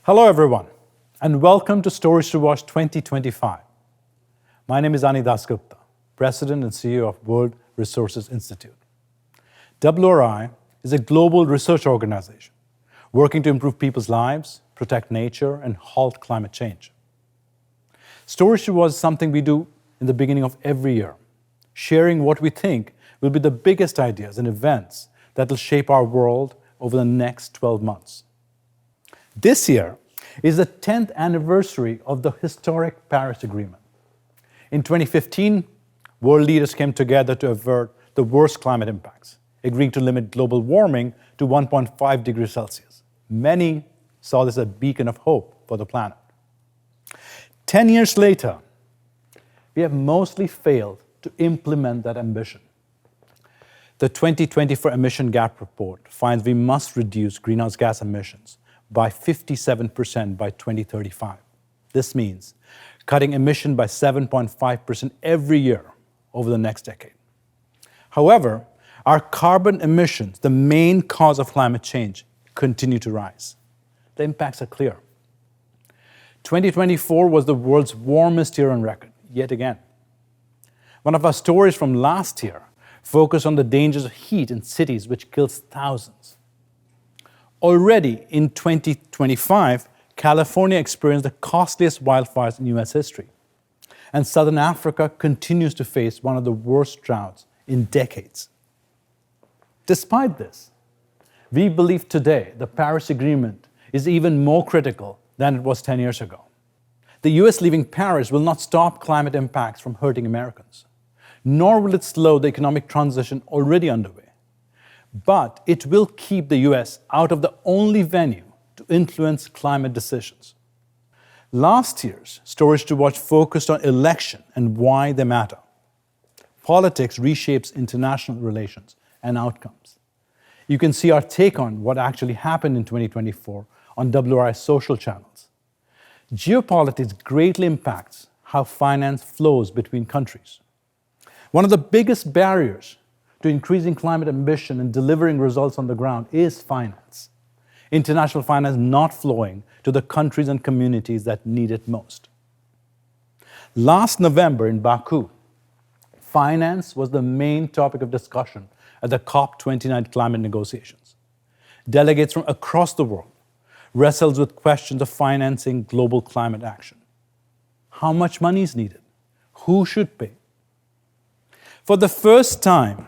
Hello everyone, and welcome to Stories to Watch 2025. My name is Dasgupta, President and CEO of World Resources Institute. WRI is a global research organization working to improve people's lives, protect nature, and halt climate change. Stories to Watch is something we do in the beginning of every year, sharing what we think will be the biggest ideas and events that will shape our world over the next 12 months. This year is the 10th anniversary of the historic Paris Agreement. In 2015, world leaders came together to avert the worst climate impacts, agreeing to limit global warming to 1.5 degrees Celsius. Many saw this as a beacon of hope for the planet. 10 years later, we have mostly failed to implement that ambition. The 2024 Emission Gap Report finds we must reduce greenhouse gas emissions by 57% by 2035. This means cutting emission by 7.5% every year over the next decade. However, our carbon emissions, the main cause of climate change, continue to rise. The impacts are clear. 2024 was the world's warmest year on record, yet again. One of our stories from last year focused on the dangers of heat in cities, which kills thousands. Already in 2025, California experienced the costliest wildfires in US history, and Southern Africa continues to face one of the worst droughts in decades. Despite this, we believe today the Paris Agreement is even more critical than it was 10 years ago. The US leaving Paris will not stop climate impacts from hurting Americans, nor will it slow the economic transition already underway. But it will keep the US out of the only venue to influence climate decisions. Last year's Stories to Watch focused on election and why they matter. Politics reshapes international relations and outcomes. You can see our take on what actually happened in 2024 on WRI's social channels. Geopolitics greatly impacts how finance flows between countries. One of the biggest barriers to increasing climate ambition and delivering results on the ground is finance. International finance not flowing to the countries and communities that need it most. Last November in Baku, finance was the main topic of discussion at the COP29 climate negotiations. Delegates from across the world wrestled with questions of financing global climate action. How much money is needed? Who should pay? For the first time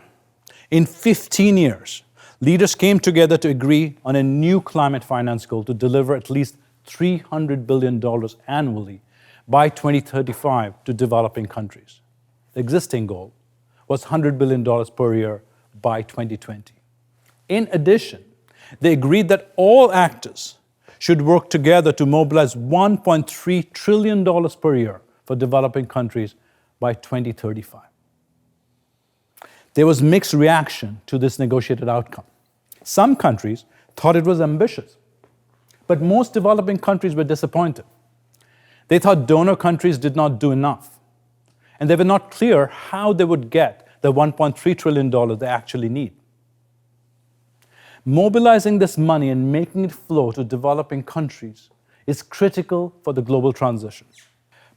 in 15 years, leaders came together to agree on a new climate finance goal to deliver at least $300 billion annually by 2035 to developing countries. The existing goal was $100 billion per year by 2020. In addition, they agreed that all actors should work together to mobilize $1.3 trillion per year for developing countries by 2035. There was mixed reaction to this negotiated outcome. Some countries thought it was ambitious, but most developing countries were disappointed. They thought donor countries did not do enough, and they were not clear how they would get the $1.3 trillion they actually need. Mobilizing this money and making it flow to developing countries is critical for the global transition.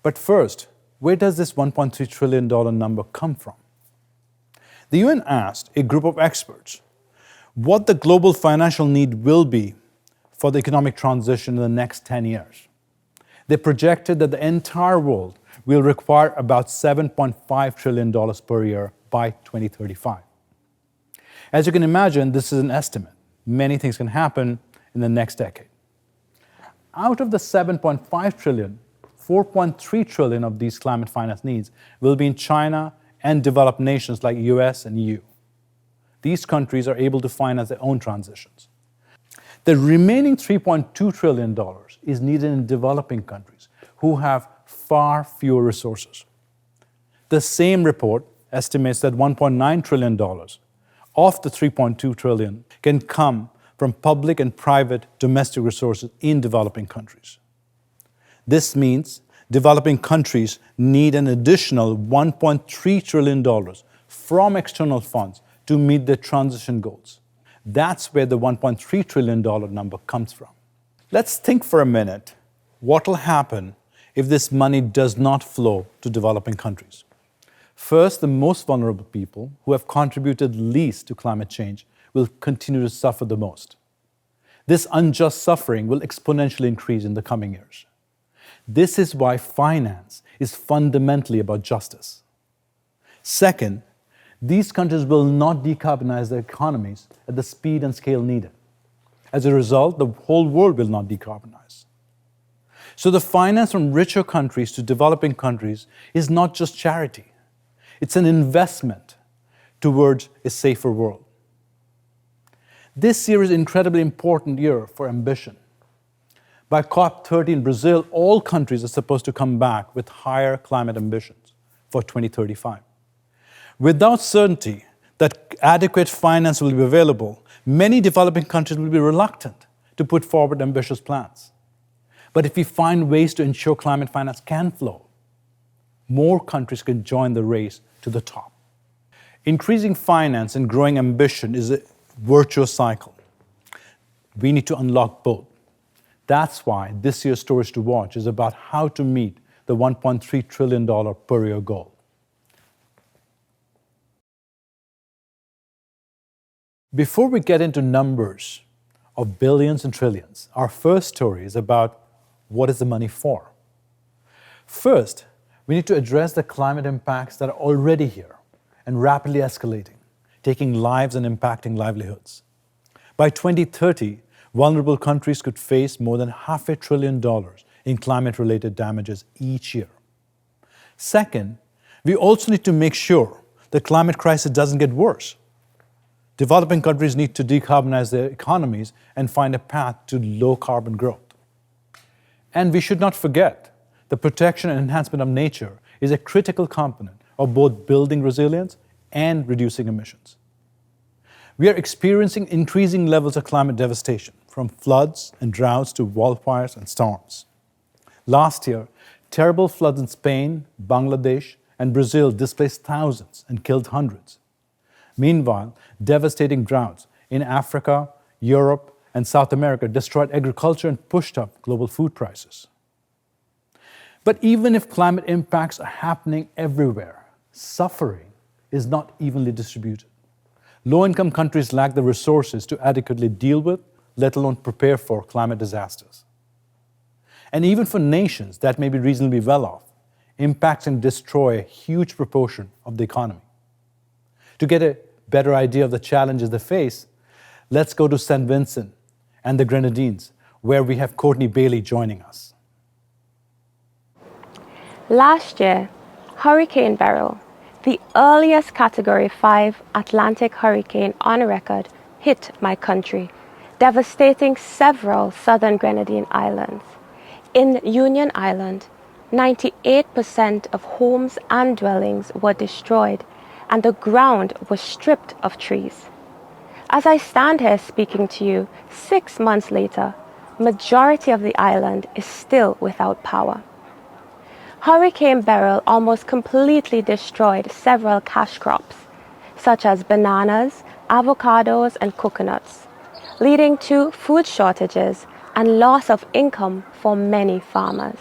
But first, where does this $1.3 trillion number come from? The UN asked a group of experts what the global financial need will be for the economic transition in the next 10 years. They projected that the entire world will require about $7.5 trillion per year by 2035. As you can imagine, this is an estimate. Many things can happen in the next decade. Out of the $7.5 trillion, $4.3 trillion of these climate finance needs will be in China and developed nations like US and EU. These countries are able to finance their own transitions. The remaining $3.2 trillion is needed in developing countries who have far fewer resources. The same report estimates that $1.9 trillion of the $3.2 trillion can come from public and private domestic resources in developing countries. This means developing countries need an additional $1.3 trillion from external funds to meet their transition goals. That's where the $1.3 trillion number comes from. Let's think for a minute what will happen if this money does not flow to developing countries. First, the most vulnerable people who have contributed least to climate change will continue to suffer the most. This unjust suffering will exponentially increase in the coming years. This is why finance is fundamentally about justice. Second, these countries will not decarbonize their economies at the speed and scale needed. As a result, the whole world will not decarbonize. So the finance from richer countries to developing countries is not just charity. It's an investment towards a safer world. This year is an incredibly important year for ambition. By COP30 in Brazil, all countries are supposed to come back with higher climate ambitions for 2035. Without certainty that adequate finance will be available, many developing countries will be reluctant to put forward ambitious plans. But if we find ways to ensure climate finance can flow, more countries can join the race to the top. Increasing finance and growing ambition is a virtuous cycle. We need to unlock both. That's why this year's Stories to Watch is about how to meet the $1.3 trillion per year goal. Before we get into numbers of billions and trillions, our first story is about what is the money for. First, we need to address the climate impacts that are already here and rapidly escalating, taking lives and impacting livelihoods. By 2030, vulnerable countries could face more than $500 billion in climate-related damages each year. Second, we also need to make sure the climate crisis doesn't get worse. Developing countries need to decarbonize their economies and find a path to low-carbon growth. And we should not forget the protection and enhancement of nature is a critical component of both building resilience and reducing emissions. We are experiencing increasing levels of climate devastation, from floods and droughts to wildfires and storms. Last year, terrible floods in Spain, Bangladesh, and Brazil displaced thousands and killed hundreds. Meanwhile, devastating droughts in Africa, Europe, and South America destroyed agriculture and pushed up global food prices. But even if climate impacts are happening everywhere, suffering is not evenly distributed. Low-income countries lack the resources to adequately deal with, let alone prepare for, climate disasters. And even for nations that may be reasonably well off, impacts can destroy a huge proportion of the economy. To get a better idea of the challenges they face, let's go to St. Vincent and the Grenadines, where we have Courtney Bailey joining us. Last year, Hurricane Beryl, the earliest Category 5 Atlantic hurricane on record, hit my country, devastating several southern Grenadine islands. In Union Island, 98% of homes and dwellings were destroyed, and the ground was stripped of trees. As I stand here speaking to you 6 months later, majority of the island is still without power. Hurricane Beryl almost completely destroyed several cash crops, such as bananas, avocados, and coconuts, leading to food shortages and loss of income for many farmers.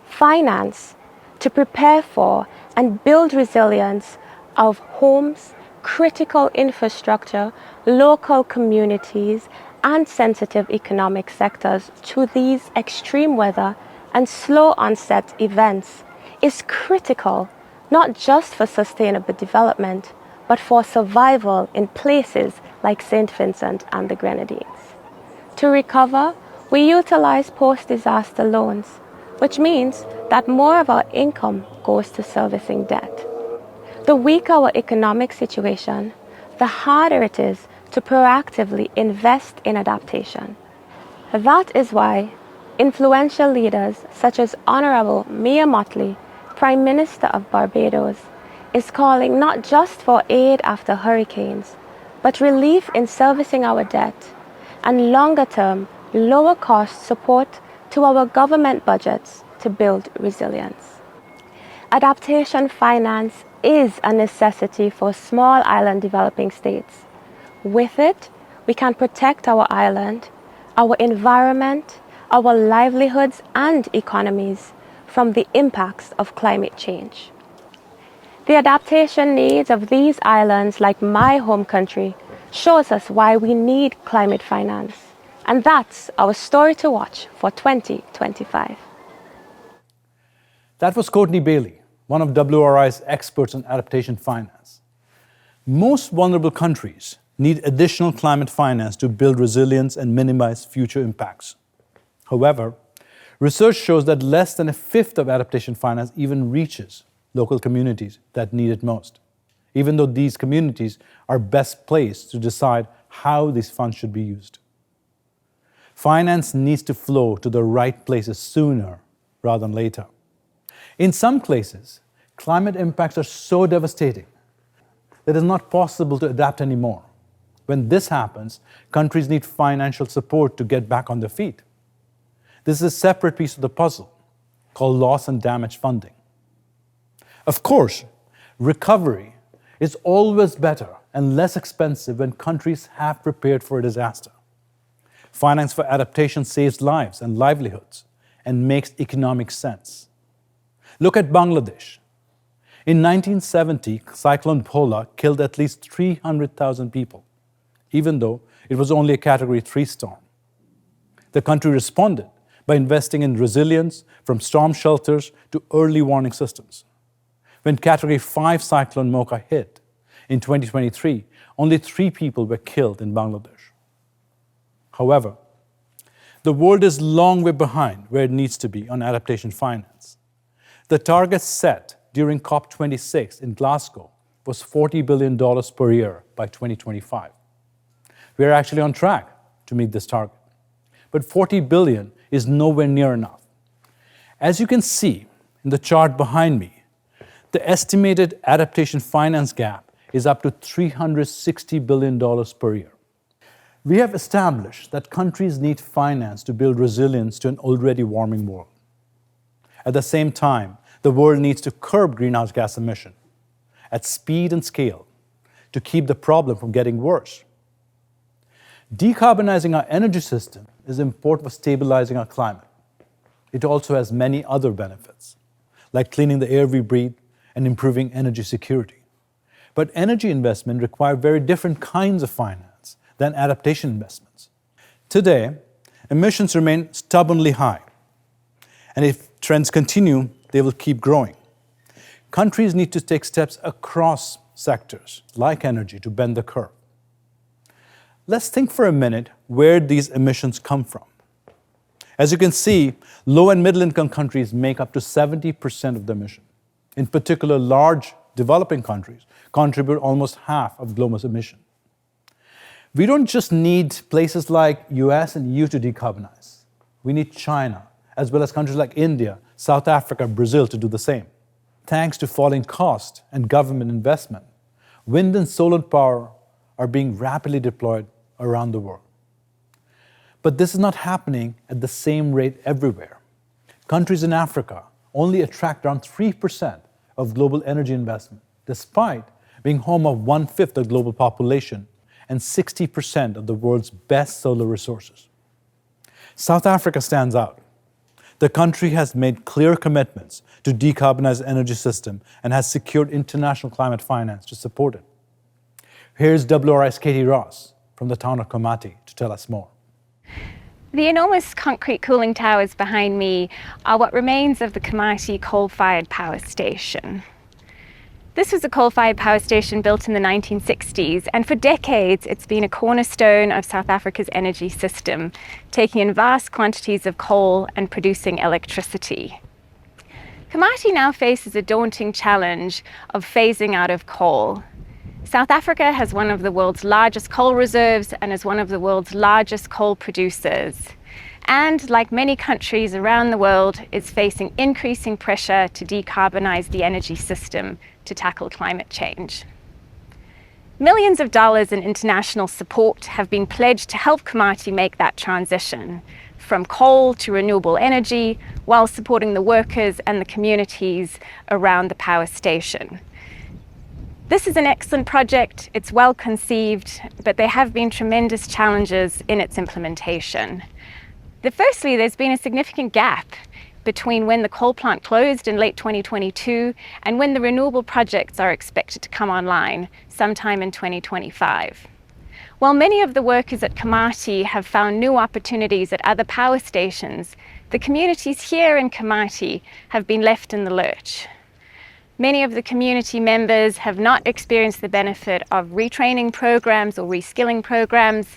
Finance to prepare for and build resilience of homes, critical infrastructure, local communities, and sensitive economic sectors to these extreme weather and slow onset events is critical, not just for sustainable development, but for survival in places like St. Vincent and the Grenadines. To recover, we utilize post-disaster loans, which means that more of our income goes to servicing debt. The weaker our economic situation, the harder it is to proactively invest in adaptation. That is why influential leaders such as Honorable Mia Mottley, Prime Minister of Barbados, is calling not just for aid after hurricanes, but relief in servicing our debt and longer-term, lower-cost support to our government budgets to build resilience. Adaptation finance is a necessity for small island developing states. With it, we can protect our island, our environment, our livelihoods and economies from the impacts of climate change. The adaptation needs of these islands, like my home country, shows us why we need climate finance. And that's our story to watch for 2025. That was Courtney Bailey, one of WRI's experts on adaptation finance. Most vulnerable countries need additional climate finance to build resilience and minimize future impacts. However, research shows that less than a fifth of adaptation finance even reaches local communities that need it most, even though these communities are best placed to decide how these funds should be used. Finance needs to flow to the right places sooner rather than later. In some places, climate impacts are so devastating that it is not possible to adapt anymore. When this happens, countries need financial support to get back on their feet. This is a separate piece of the puzzle called loss and damage funding. Of course, recovery is always better and less expensive when countries have prepared for a disaster. Finance for adaptation saves lives and livelihoods and makes economic sense. Look at Bangladesh. In 1970, Cyclone Bhola killed at least 300,000 people, even though it was only a Category 3 storm. The country responded by investing in resilience, from storm shelters to early warning systems. When Category 5 Cyclone Mocha hit in 2023, only 3 people were killed in Bangladesh. However, the world is a long way behind where it needs to be on adaptation finance. The target set during COP26 in Glasgow was $40 billion per year by 2025. We are actually on track to meet this target, but $40 billion is nowhere near enough. As you can see in the chart behind me, the estimated adaptation finance gap is up to $360 billion per year. We have established that countries need finance to build resilience to an already warming world. At the same time, the world needs to curb greenhouse gas emission at speed and scale to keep the problem from getting worse. Decarbonizing our energy system is important for stabilizing our climate. It also has many other benefits, like cleaning the air we breathe and improving energy security. But energy investment requires very different kinds of finance than adaptation investments. Today, emissions remain stubbornly high, and if trends continue, they will keep growing. Countries need to take steps across sectors, like energy, to bend the curve. Let's think for a minute where these emissions come from. As you can see, low and middle-income countries make up to 70% of the emission. In particular, large developing countries contribute almost half of global emission. We don't just need places like US and EU to decarbonize. We need China, as well as countries like India, South Africa, Brazil to do the same. Thanks to falling cost and government investment, wind and solar power are being rapidly deployed around the world. But this is not happening at the same rate everywhere. Countries in Africa only attract around 3% of global energy investment, despite being home of 1/5 of global population and 60% of the world's best solar resources. South Africa stands out. The country has made clear commitments to decarbonize the energy system and has secured international climate finance to support it. Here's WRI's Katie Ross from the town of Komati to tell us more. The enormous concrete cooling towers behind me are what remains of the Komati coal-fired power station. This was a coal-fired power station built in the 1960s, and for decades it's been a cornerstone of South Africa's energy system, taking in vast quantities of coal and producing electricity. Komati now faces a daunting challenge of phasing out of coal. South Africa has one of the world's largest coal reserves and is one of the world's largest coal producers. And like many countries around the world, is facing increasing pressure to decarbonize the energy system to tackle climate change. Millions of dollars in international support have been pledged to help Komati make that transition from coal to renewable energy, while supporting the workers and the communities around the power station. This is an excellent project, it's well conceived, but there have been tremendous challenges in its implementation. Firstly, there's been a significant gap between when the coal plant closed in late 2022 and when the renewable projects are expected to come online sometime in 2025. While many of the workers at Kamati have found new opportunities at other power stations, the communities here in Kamati have been left in the lurch. Many of the community members have not experienced the benefit of retraining programs or reskilling programs,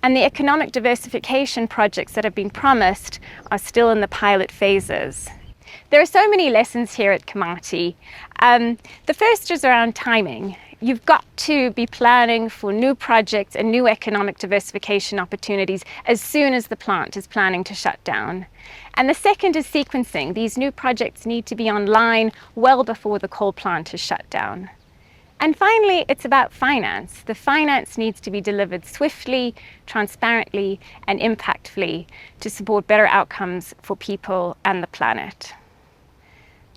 and the economic diversification projects that have been promised are still in the pilot phases. There are so many lessons here at Kamati. The first is around timing. You've got to be planning for new projects and new economic diversification opportunities as soon as the plant is planning to shut down. And the second is sequencing. These new projects need to be online well before the coal plant is shut down. And finally, it's about finance. The finance needs to be delivered swiftly, transparently, and impactfully to support better outcomes for people and the planet.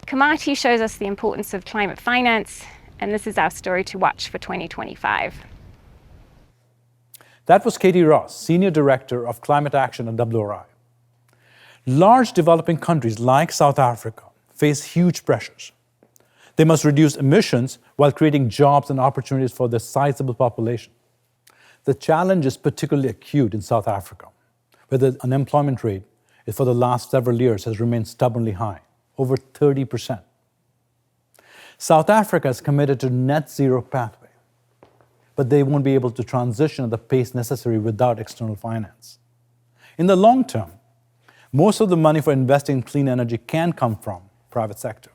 Kamati shows us the importance of climate finance, and this is our story to watch for 2025. That was Katie Ross, Senior Director of Climate Action at WRI. Large developing countries like South Africa face huge pressures. They must reduce emissions while creating jobs and opportunities for their sizable population. The challenge is particularly acute in South Africa, where the unemployment rate for the last several years has remained stubbornly high, over 30%. South Africa is committed to net zero pathway, but they won't be able to transition at the pace necessary without external finance. In the long term, most of the money for investing in clean energy can come from private sector,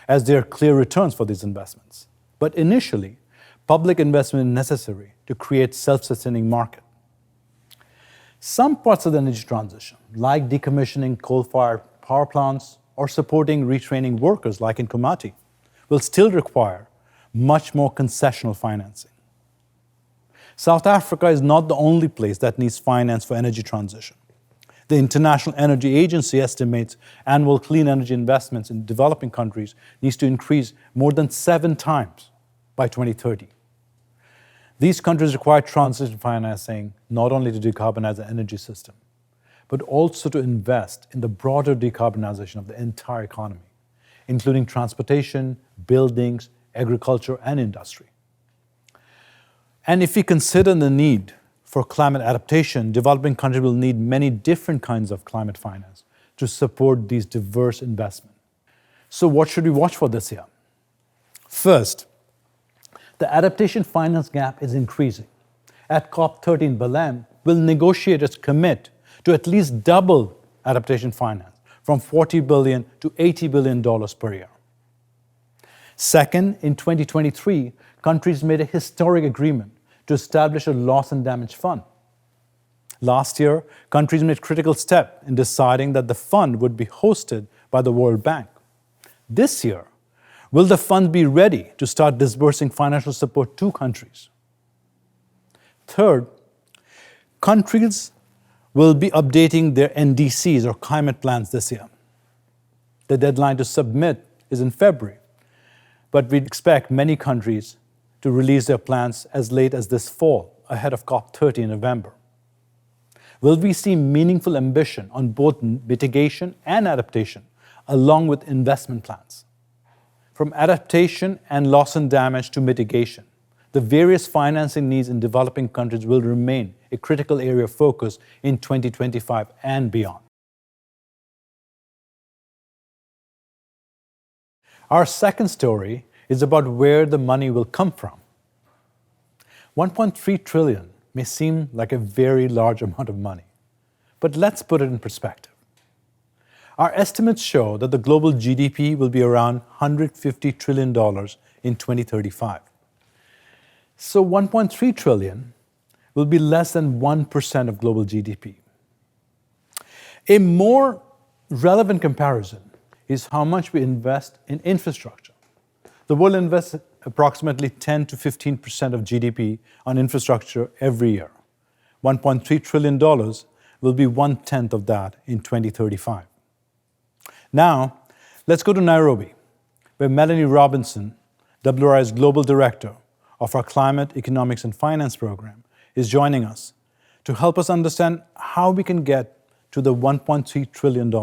as there are clear returns for these investments. But initially, public investment is necessary to create self-sustaining market. Some parts of the energy transition, like decommissioning coal-fired power plants or supporting retraining workers like in Kamati, will still require much more concessional financing. South Africa is not the only place that needs finance for energy transition. The International Energy Agency estimates annual clean energy investments in developing countries needs to increase more than 7 times by 2030. These countries require transition financing not only to decarbonize the energy system, but also to invest in the broader decarbonization of the entire economy, including transportation, buildings, agriculture, and industry. And if we consider the need for climate adaptation, developing countries will need many different kinds of climate finance to support these diverse investments. So what should we watch for this year? First, the adaptation finance gap is increasing. At COP30 in Belem, will negotiators commit to at least double adaptation finance from $40 billion to $80 billion per year. Second, in 2023, countries made a historic agreement to establish a loss and damage fund. Last year, countries made a critical step in deciding that the fund would be hosted by the World Bank. This year, will the fund be ready to start disbursing financial support to countries? Third, countries will be updating their NDCs or climate plans this year. The deadline to submit is in February, but we expect many countries to release their plans as late as this fall, ahead of COP30 in November. Will we see meaningful ambition on both mitigation and adaptation, along with investment plans? From adaptation and loss and damage to mitigation, the various financing needs in developing countries will remain a critical area of focus in 2025 and beyond. Our second story is about where the money will come from. 1.3 trillion may seem like a very large amount of money, but let's put it in perspective. Our estimates show that the global GDP will be around $150 trillion in 2035. So 1.3 trillion will be less than 1% of global GDP. A more relevant comparison is how much we invest in infrastructure. The world invests approximately 10 to 15% of GDP on infrastructure every year. $1.3 trillion will be 1/10 of that in 2035. Now, let's go to Nairobi, where Melanie Robinson, WRI's Global Director of our Climate, Economics and Finance program, is joining us to help us understand how we can get to the $1.3 trillion.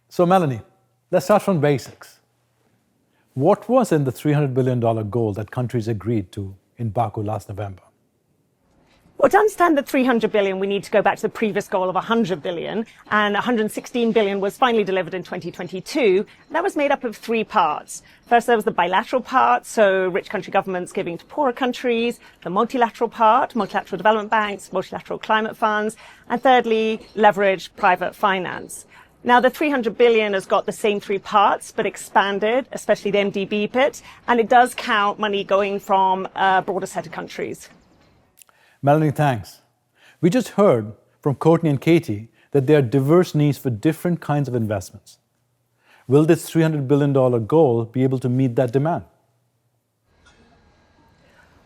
So Melanie, let's start from basics. What was in the $300 billion goal that countries agreed to in Baku last November? Well, to understand the 300 billion, we need to go back to the previous goal of 100 billion, and 116 billion was finally delivered in 2022. That was made up of three parts. First, there was the bilateral part, so rich country governments giving to poorer countries, the multilateral part, multilateral development banks, multilateral climate funds, and thirdly, leveraged private finance. Now, the 300 billion has got the same three parts, but expanded, especially the MDB bit, and it does count money going from a broader set of countries. Melanie, thanks. We just heard from Courtney and Katie that there are diverse needs for different kinds of investments. Will this $300 billion goal be able to meet that demand?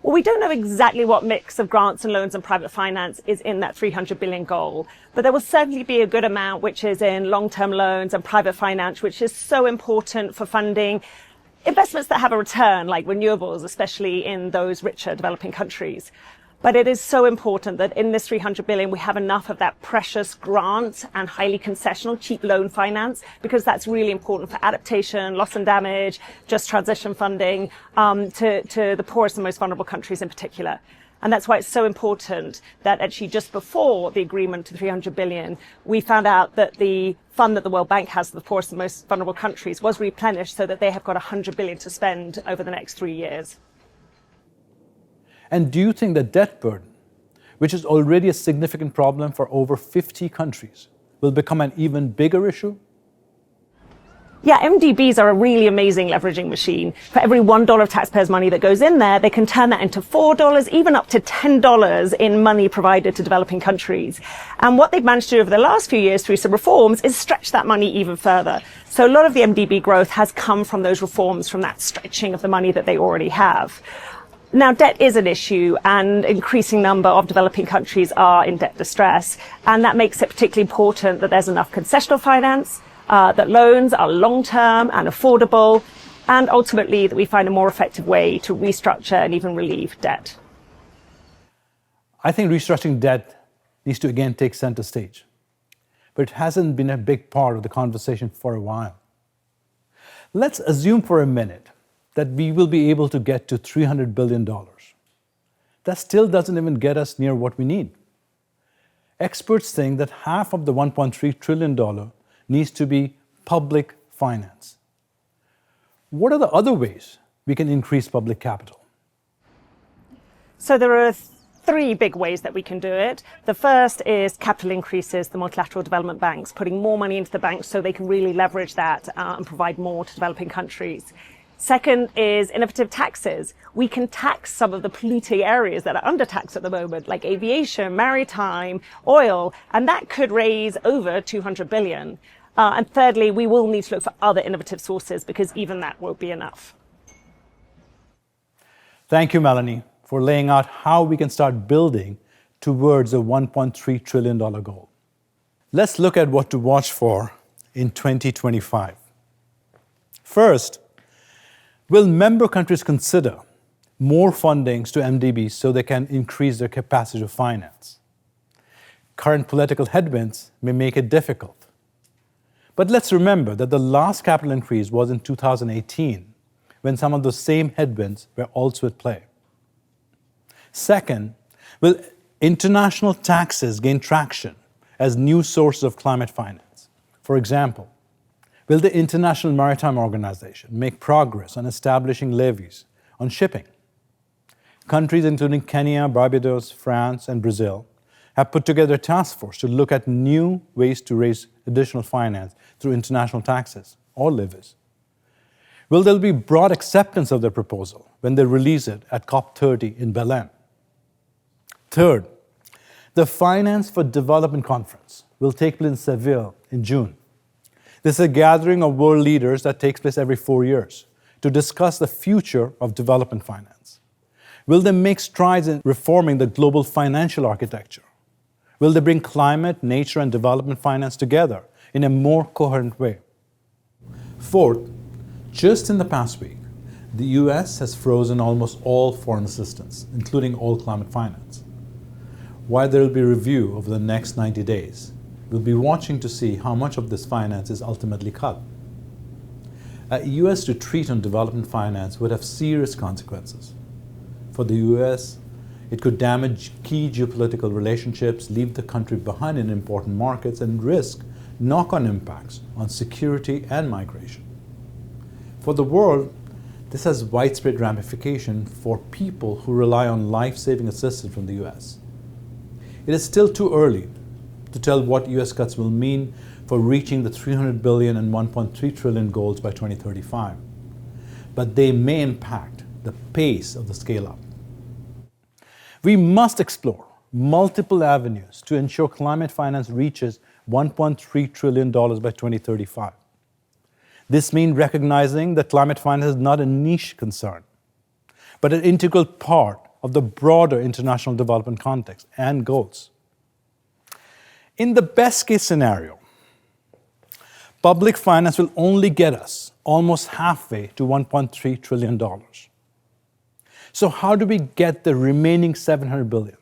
Well, we don't know exactly what mix of grants and loans and private finance is in that 300 billion goal, but there will certainly be a good amount which is in long-term loans and private finance, which is so important for funding investments that have a return, like renewables, especially in those richer developing countries. But it is so important that in this 300 billion, we have enough of that precious grant and highly concessional, cheap loan finance, because that's really important for adaptation, loss and damage, just transition funding, to the poorest and most vulnerable countries in particular. And that's why it's so important that actually just before the agreement to 300 billion, we found out that the fund that the World Bank has for the poorest and most vulnerable countries was replenished so that they have got 100 billion to spend over the next 3 years. And do you think the debt burden, which is already a significant problem for over 50 countries, will become an even bigger issue? Yeah, MDBs are a really amazing leveraging machine. For every $1 of taxpayers' money that goes in there, they can turn that into $4, even up to $10 in money provided to developing countries. And what they've managed to do over the last few years through some reforms is stretch that money even further. So a lot of the MDB growth has come from those reforms, from that stretching of the money that they already have. Now, debt is an issue, and increasing number of developing countries are in debt distress, and that makes it particularly important that there's enough concessional finance, that loans are long-term and affordable, and ultimately that we find a more effective way to restructure and even relieve debt. I think restructuring debt needs to again take center stage, but it hasn't been a big part of the conversation for a while. Let's assume for a minute that we will be able to get to $300 billion. That still doesn't even get us near what we need. Experts think that half of the $1.3 trillion needs to be public finance. What are the other ways we can increase public capital? So there are three big ways that we can do it. The first is capital increases, the multilateral development banks, putting more money into the banks so they can really leverage that and provide more to developing countries. Second is innovative taxes. We can tax some of the polluting areas that are under tax at the moment, like aviation, maritime, oil, and that could raise over 200 billion. And thirdly, we will need to look for other innovative sources because even that won't be enough. Thank you, Melanie, for laying out how we can start building towards a $1.3 trillion goal. Let's look at what to watch for in 2025. First, will member countries consider more fundings to MDBs so they can increase their capacity to finance? Current political headwinds may make it difficult. But let's remember that the last capital increase was in 2018, when some of those same headwinds were also at play. Second, will international taxes gain traction as new sources of climate finance? For example, will the International Maritime Organization make progress on establishing levies on shipping? Countries including Kenya, Barbados, France, and Brazil have put together a task force to look at new ways to raise additional finance through international taxes or levies. Will there be broad acceptance of their proposal when they release it at COP30 in Belem? Third, the Finance for Development Conference will take place in Seville in June. This is a gathering of world leaders that takes place every 4 years to discuss the future of development finance. Will they make strides in reforming the global financial architecture? Will they bring climate, nature, and development finance together in a more coherent way? Fourth, just in the past week, the US has frozen almost all foreign assistance, including all climate finance. While there will be a review over the next 90 days, we'll be watching to see how much of this finance is ultimately cut. A US retreat on development finance would have serious consequences. For the US, it could damage key geopolitical relationships, leave the country behind in important markets, and risk knock-on impacts on security and migration. For the world, this has widespread ramification for people who rely on life-saving assistance from the US. It is still too early to tell what US cuts will mean for reaching the $300 billion and $1.3 trillion goals by 2035, but they may impact the pace of the scale-up. We must explore multiple avenues to ensure climate finance reaches $1.3 trillion by 2035. This means recognizing that climate finance is not a niche concern, but an integral part of the broader international development context and goals. In the best case scenario, public finance will only get us almost halfway to $1.3 trillion. So how do we get the remaining $700 billion?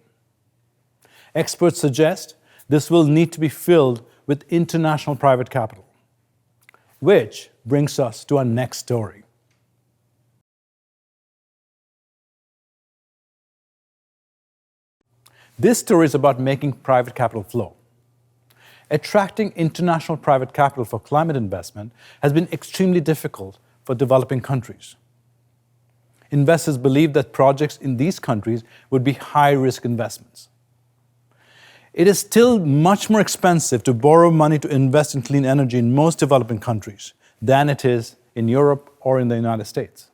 Experts suggest this will need to be filled with international private capital, which brings us to our next story. This story is about making private capital flow. Attracting international private capital for climate investment has been extremely difficult for developing countries. Investors believe that projects in these countries would be high-risk investments. It is still much more expensive to borrow money to invest in clean energy in most developing countries than it is in Europe or in the United States.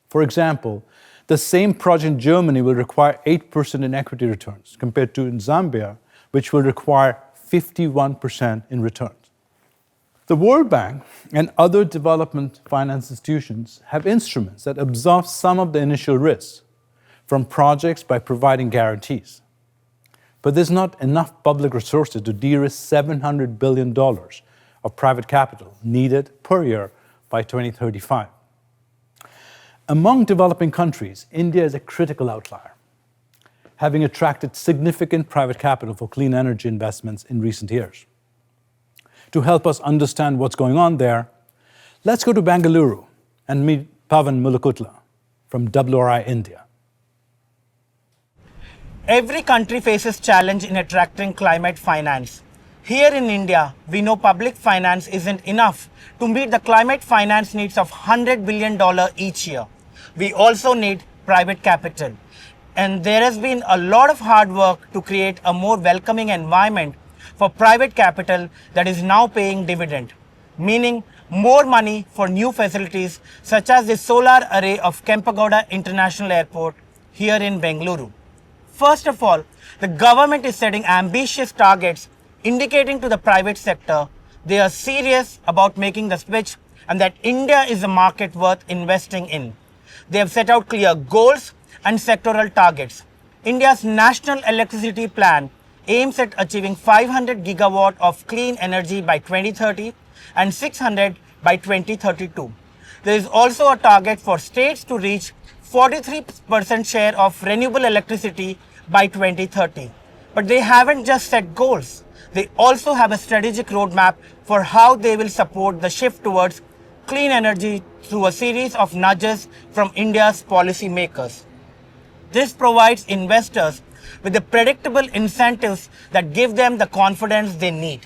For example, the same project in Germany will require 8% in equity returns compared to in Zambia, which will require 51% in returns. The World Bank and other development finance institutions have instruments that absorb some of the initial risks from projects by providing guarantees. But there's not enough public resources to de-risk $700 billion of private capital needed per year by 2035. Among developing countries, India is a critical outlier, having attracted significant private capital for clean energy investments in recent years. To help us understand what's going on there, let's go to Bengaluru and meet Pavan Mulukutla from WRI India. Every country faces challenge in attracting climate finance. Here in India, we know public finance isn't enough to meet the climate finance needs of $100 billion each year. We also need private capital. And there has been a lot of hard work to create a more welcoming environment for private capital that is now paying dividend, meaning more money for new facilities such as the solar array of Kempegowda International Airport here in Bengaluru. First of all, the government is setting ambitious targets indicating to the private sector they are serious about making the switch and that India is a market worth investing in. They have set out clear goals and sectoral targets. India's National Electricity Plan aims at achieving 500 gigawatt of clean energy by 2030 and 600 by 2032. There is also a target for states to reach 43% share of renewable electricity by 2030. But they haven't just set goals. They also have a strategic roadmap for how they will support the shift towards clean energy through a series of nudges from India's policy makers. This provides investors with the predictable incentives that give them the confidence they need.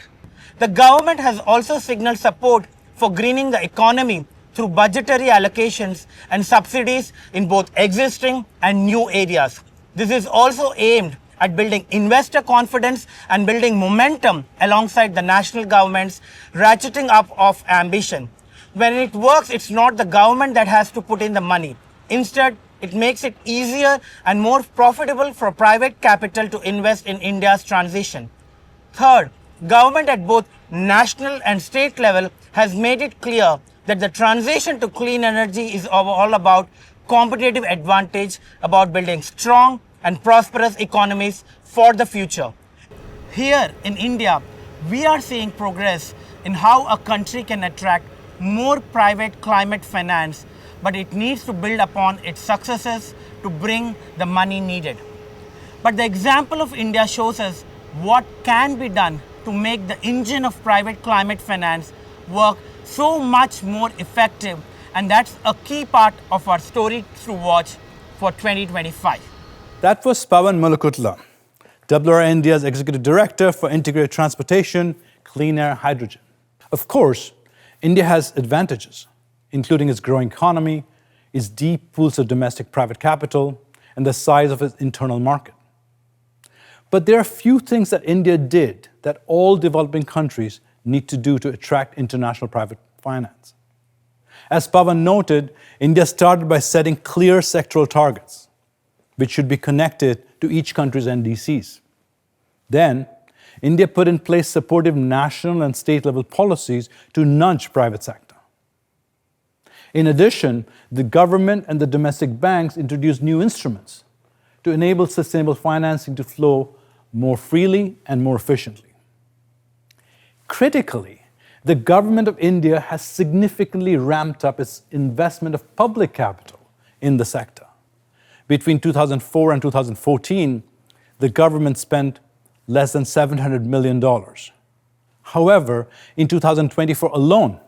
The government has also signaled support for greening the economy through budgetary allocations and subsidies in both existing and new areas. This is also aimed at building investor confidence and building momentum alongside the national government's ratcheting up of ambition. When it works, it's not the government that has to put in the money. Instead, it makes it easier and more profitable for private capital to invest in India's transition. Third, government at both national and state level has made it clear that the transition to clean energy is all about competitive advantage, about building strong and prosperous economies for the future. Here in India, we are seeing progress in how a country can attract more private climate finance, but it needs to build upon its successes to bring the money needed. But the example of India shows us what can be done to make the engine of private climate finance work so much more effective, and that's a key part of our story to watch for 2025. That was Pawan Mulukutla, WR India's Executive Director for Integrated Transportation, Clean Air, Hydrogen. Of course, India has advantages, including its growing economy, its deep pools of domestic private capital, and the size of its internal market. But there are few things that India did that all developing countries need to do to attract international private finance. As Pawan noted, India started by setting clear sectoral targets, which should be connected to each country's NDCs. Then, India put in place supportive national and state-level policies to nudge private sector. In addition, the government and the domestic banks introduced new instruments to enable sustainable financing to flow more freely and more efficiently. Critically, the government of India has significantly ramped up its investment of public capital in the sector. Between 2004 and 2014, the government spent less than $700 million. However, in 2024 alone,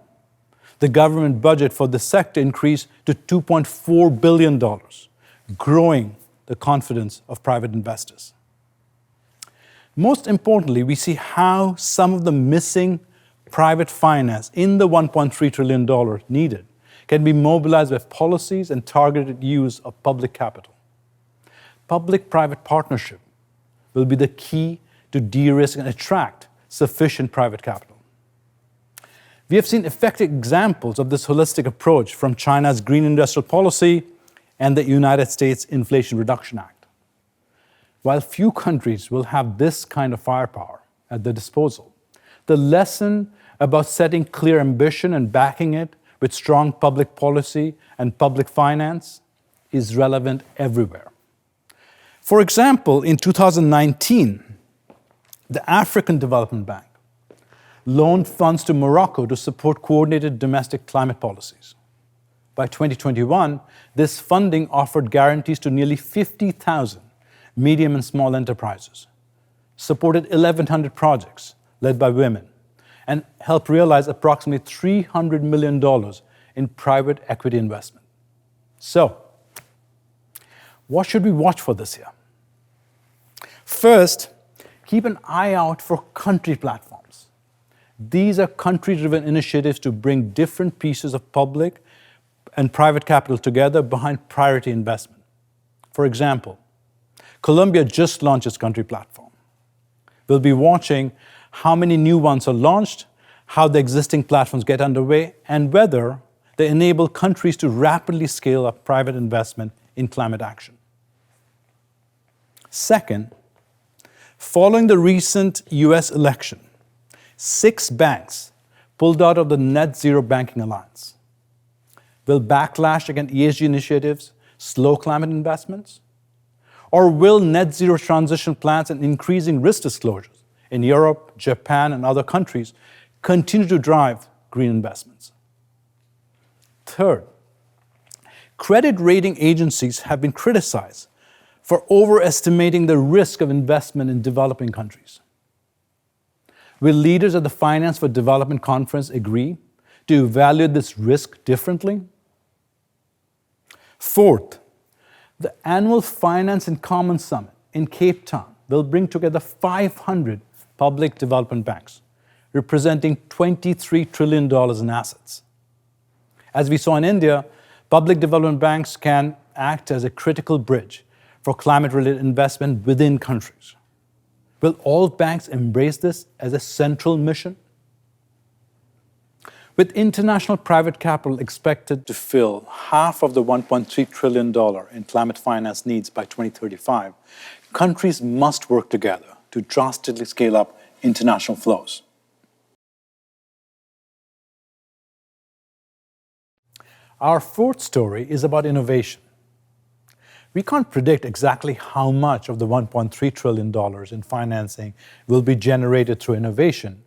the government budget for the sector increased to $2.4 billion, growing the confidence of private investors. Most importantly, we see how some of the missing private finance in the $1.3 trillion needed can be mobilized with policies and targeted use of public capital. Public-private partnership will be the key to de-risk and attract sufficient private capital. We have seen effective examples of this holistic approach from China's Green Industrial Policy and the United States Inflation Reduction Act. While few countries will have this kind of firepower at their disposal, the lesson about setting clear ambition and backing it with strong public policy and public finance is relevant everywhere. For example, in 2019, the African Development Bank loaned funds to Morocco to support coordinated domestic climate policies. By 2021, this funding offered guarantees to nearly 50,000 medium and small enterprises, supported 1,100 projects led by women, and helped realize approximately $300 million in private equity investment. So, what should we watch for this year? First, keep an eye out for country platforms. These are country-driven initiatives to bring different pieces of public and private capital together behind priority investment. For example, Colombia just launched its country platform. We'll be watching how many new ones are launched, how the existing platforms get underway, and whether they enable countries to rapidly scale up private investment in climate action. Second, following the recent US election, 6 banks pulled out of the Net Zero Banking Alliance. Will backlash against ESG initiatives slow climate investments? Or will net zero transition plans and increasing risk disclosures in Europe, Japan, and other countries continue to drive green investments? Third, credit rating agencies have been criticized for overestimating the risk of investment in developing countries. Will leaders at the Finance for Development Conference agree to evaluate this risk differently? Fourth, the annual Finance in Common Summit in Cape Town will bring together 500 public development banks, representing $23 trillion in assets. As we saw in India, public development banks can act as a critical bridge for climate-related investment within countries. Will all banks embrace this as a central mission? With international private capital expected to fill half of the $1.3 trillion in climate finance needs by 2035, countries must work together to drastically scale up international flows. Our fourth story is about innovation. We can't predict exactly how much of the $1.3 trillion in financing will be generated through innovation,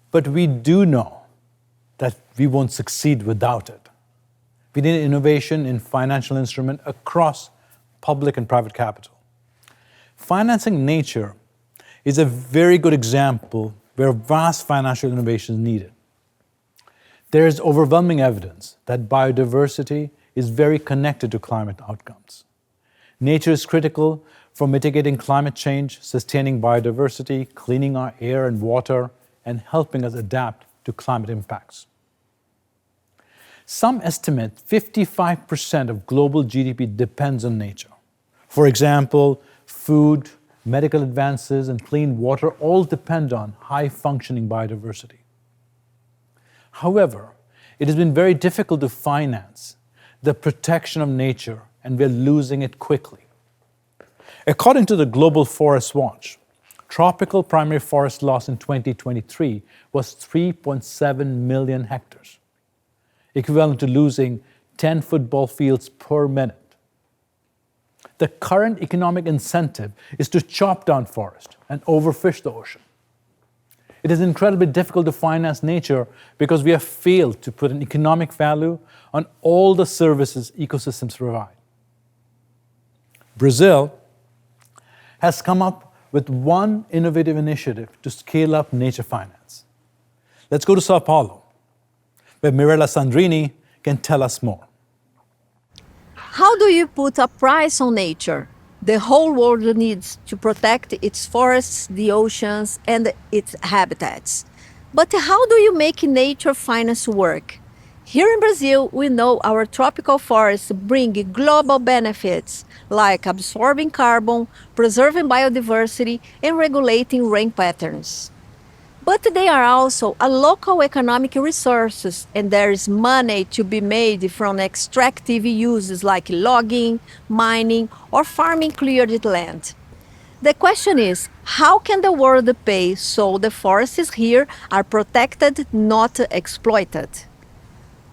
but we do know that we won't succeed without it. We need innovation in financial instruments across public and private capital. Financing nature is a very good example where vast financial innovation is needed. There is overwhelming evidence that biodiversity is very connected to climate outcomes. Nature is critical for mitigating climate change, sustaining biodiversity, cleaning our air and water, and helping us adapt to climate impacts. Some estimate 55% of global GDP depends on nature. For example, food, medical advances, and clean water all depend on high-functioning biodiversity. However, it has been very difficult to finance the protection of nature, and we're losing it quickly. According to the Global Forest Watch, tropical primary forest loss in 2023 was 3.7 million hectares, equivalent to losing 10 football fields per minute. The current economic incentive is to chop down forest and overfish the ocean. It is incredibly difficult to finance nature because we have failed to put an economic value on all the services ecosystems provide. Brazil has come up with one innovative initiative to scale up nature finance. Let's go to Sao Paulo, where Mirella Sandrini can tell us more. How do you put a price on nature? The whole world needs to protect its forests, the oceans, and its habitats. But how do you make nature finance work? Here in Brazil, we know our tropical forests bring global benefits like absorbing carbon, preserving biodiversity, and regulating rain patterns. But they are also a local economic resources, and there is money to be made from extractive uses like logging, mining, or farming cleared land. The question is, how can the world pay so the forests here are protected, not exploited?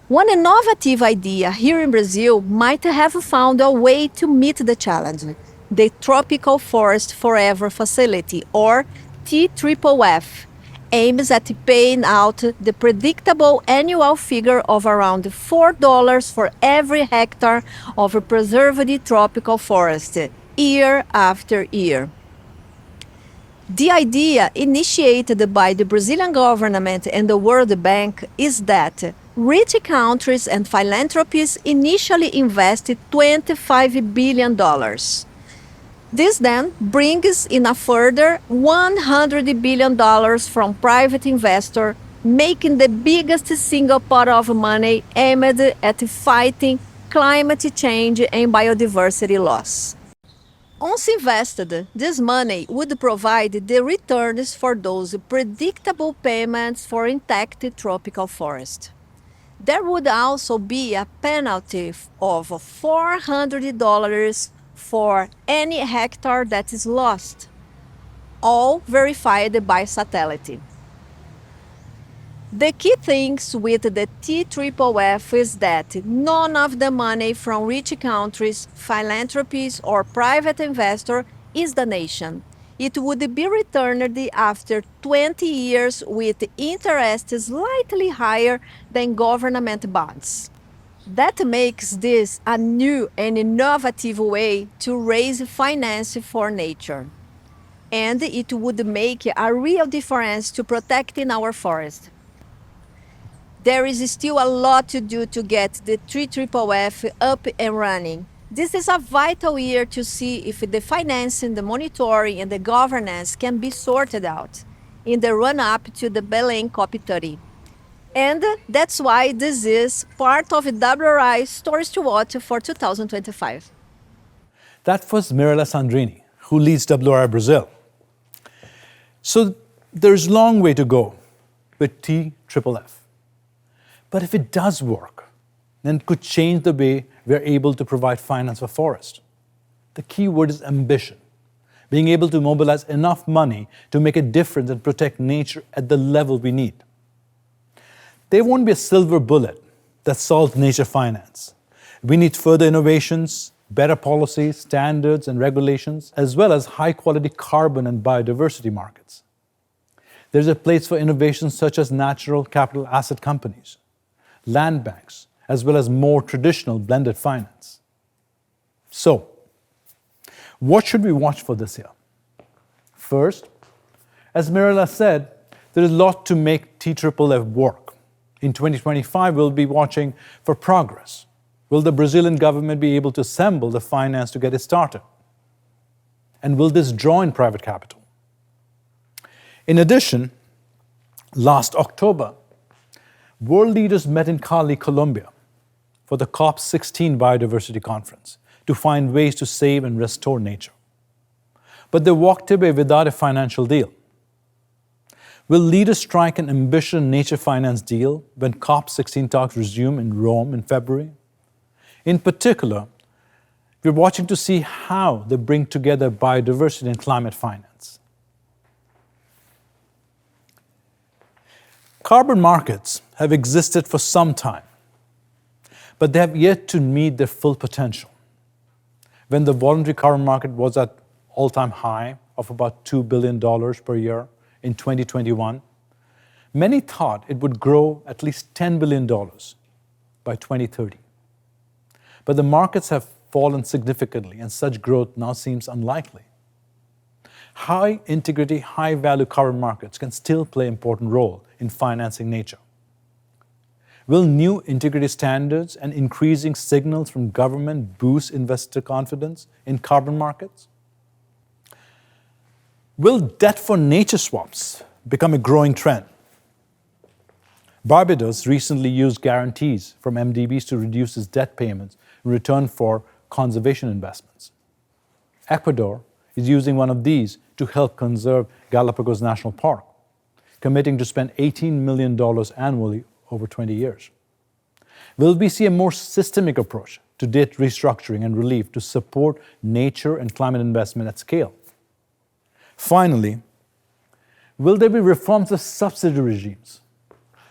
One innovative idea here in Brazil might have found a way to meet the challenge: the Tropical Forest Forever Facility, or TFFF, aims at paying out the predictable annual figure of around $4 for every hectare of a preserved tropical forest, year after year. The idea, initiated by the Brazilian government and the World Bank, is that rich countries and philanthropies initially invested $25 billion. This then brings in a further $100 billion from private investors, making the biggest single pot of money aimed at fighting climate change and biodiversity loss. Once invested, this money would provide the returns for those predictable payments for intact tropical forest. There would also be a penalty of $400 for any hectare that is lost, all verified by satellite. The key things with the TFFF is that none of the money from rich countries, philanthropies, or private investors is donation. It would be returned after 20 years with interest slightly higher than government bonds. That makes this a new and innovative way to raise finance for nature. And it would make a real difference to protecting our forest. There is still a lot to do to get the TFFF up and running. This is a vital year to see if the financing, the monitoring, and the governance can be sorted out in the run-up to the Belem COP30. And that's why this is part of WRI's Stories to Watch for 2025. That was Mirella Sandrini, who leads WRI Brazil. So there's a long way to go with TFFF. But if it does work, then it could change the way we're able to provide finance for forest. The key word is ambition, being able to mobilize enough money to make a difference and protect nature at the level we need. There won't be a silver bullet that solves nature finance. We need further innovations, better policies, standards, and regulations, as well as high-quality carbon and biodiversity markets. There's a place for innovations such as natural capital asset companies, land banks, as well as more traditional blended finance. So, what should we watch for this year? First, as Mirella said, there is a lot to make TFFF work. In 2025, we'll be watching for progress. Will the Brazilian government be able to assemble the finance to get it started? And will this draw in private capital? In addition, last October, world leaders met in Cali, Colombia, for the COP16 Biodiversity Conference to find ways to save and restore nature. But they walked away without a financial deal. Will leaders strike an ambitious nature finance deal when COP16 talks resume in Rome in February? In particular, we're watching to see how they bring together biodiversity and climate finance. Carbon markets have existed for some time, but they have yet to meet their full potential. When the voluntary carbon market was at all-time high of about $2 billion per year in 2021, many thought it would grow at least $10 billion by 2030. But the markets have fallen significantly, and such growth now seems unlikely. High-integrity, high-value carbon markets can still play an important role in financing nature. Will new integrity standards and increasing signals from government boost investor confidence in carbon markets? Will debt for nature swaps become a growing trend? Barbados recently used guarantees from MDBs to reduce its debt payments in return for conservation investments. Ecuador is using one of these to help conserve Galapagos National Park, committing to spend $18 million annually over 20 years. Will we see a more systemic approach to debt restructuring and relief to support nature and climate investment at scale? Finally, will there be reforms of subsidy regimes?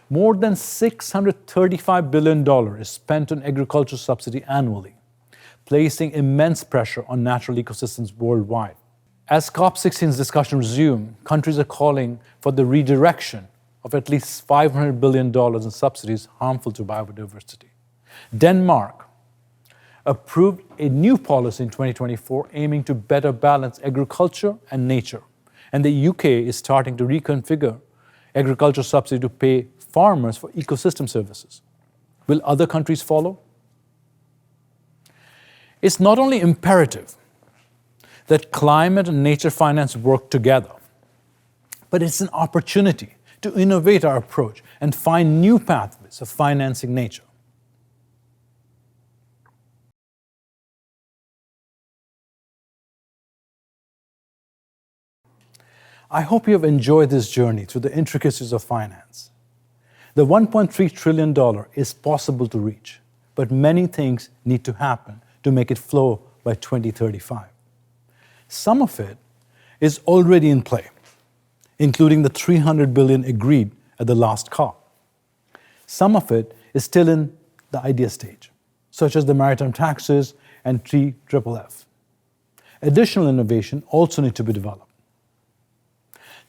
More than $635 billion is spent on agricultural subsidy annually, placing immense pressure on natural ecosystems worldwide. As COP16's discussion resumes, countries are calling for the redirection of at least $500 billion in subsidies harmful to biodiversity. Denmark approved a new policy in 2024 aiming to better balance agriculture and nature. And the UK is starting to reconfigure agricultural subsidy to pay farmers for ecosystem services. Will other countries follow? It's not only imperative that climate and nature finance work together, but it's an opportunity to innovate our approach and find new pathways of financing nature. I hope you have enjoyed this journey through the intricacies of finance. The $1.3 trillion is possible to reach, but many things need to happen to make it flow by 2035. Some of it is already in play, including the $300 billion agreed at the last COP. Some of it is still in the idea stage, such as the maritime taxes and TFFF. Additional innovation also need to be developed.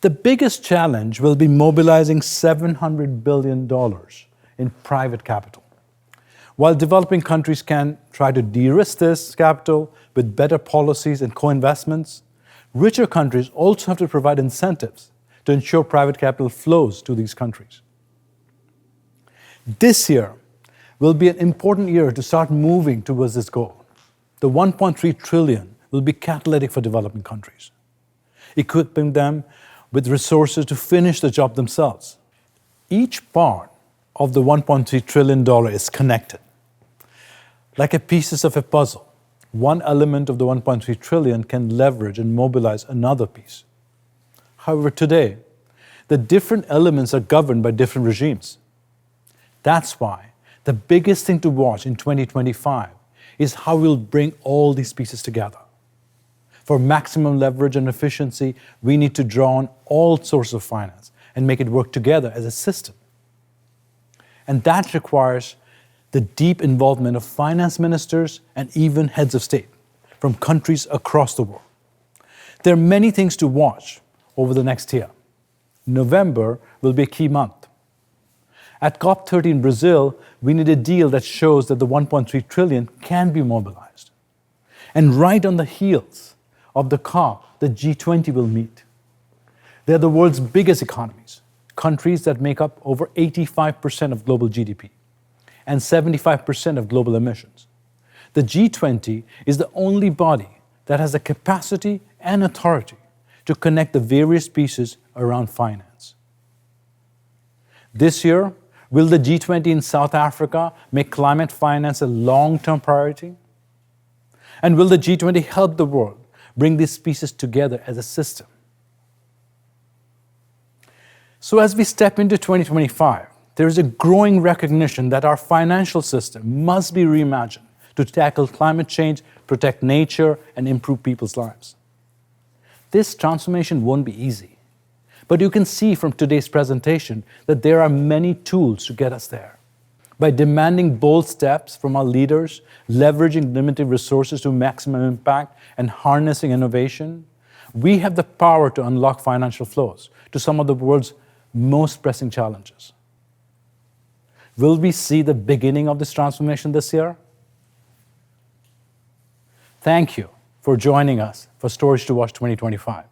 The biggest challenge will be mobilizing $700 billion in private capital. While developing countries can try to de-risk this capital with better policies and co-investments, richer countries also have to provide incentives to ensure private capital flows to these countries. This year will be an important year to start moving towards this goal. The $1.3 trillion will be catalytic for developing countries, equipping them with resources to finish the job themselves. Each part of the $1.3 trillion is connected. Like a pieces of a puzzle, one element of the $1.3 trillion can leverage and mobilize another piece. However, today, the different elements are governed by different regimes. That's why the biggest thing to watch in 2025 is how we'll bring all these pieces together. For maximum leverage and efficiency, we need to draw on all sources of finance and make it work together as a system. And that requires the deep involvement of finance ministers and even heads of state from countries across the world. There are many things to watch over the next year. November will be a key month. At COP30 in Brazil, we need a deal that shows that the 1.3 trillion can be mobilized. And right on the heels of the COP, the G20 will meet. They're the world's biggest economies, countries that make up over 85% of global GDP and 75% of global emissions. The G20 is the only body that has the capacity and authority to connect the various pieces around finance. This year, will the G20 in South Africa make climate finance a long-term priority? And will the G20 help the world bring these pieces together as a system? So as we step into 2025, there is a growing recognition that our financial system must be reimagined to tackle climate change, protect nature, and improve people's lives. This transformation won't be easy, but you can see from today's presentation that there are many tools to get us there. By demanding bold steps from our leaders, leveraging limited resources to maximum impact, and harnessing innovation, we have the power to unlock financial flows to some of the world's most pressing challenges. Will we see the beginning of this transformation this year? Thank you for joining us for Stories to Watch 2025.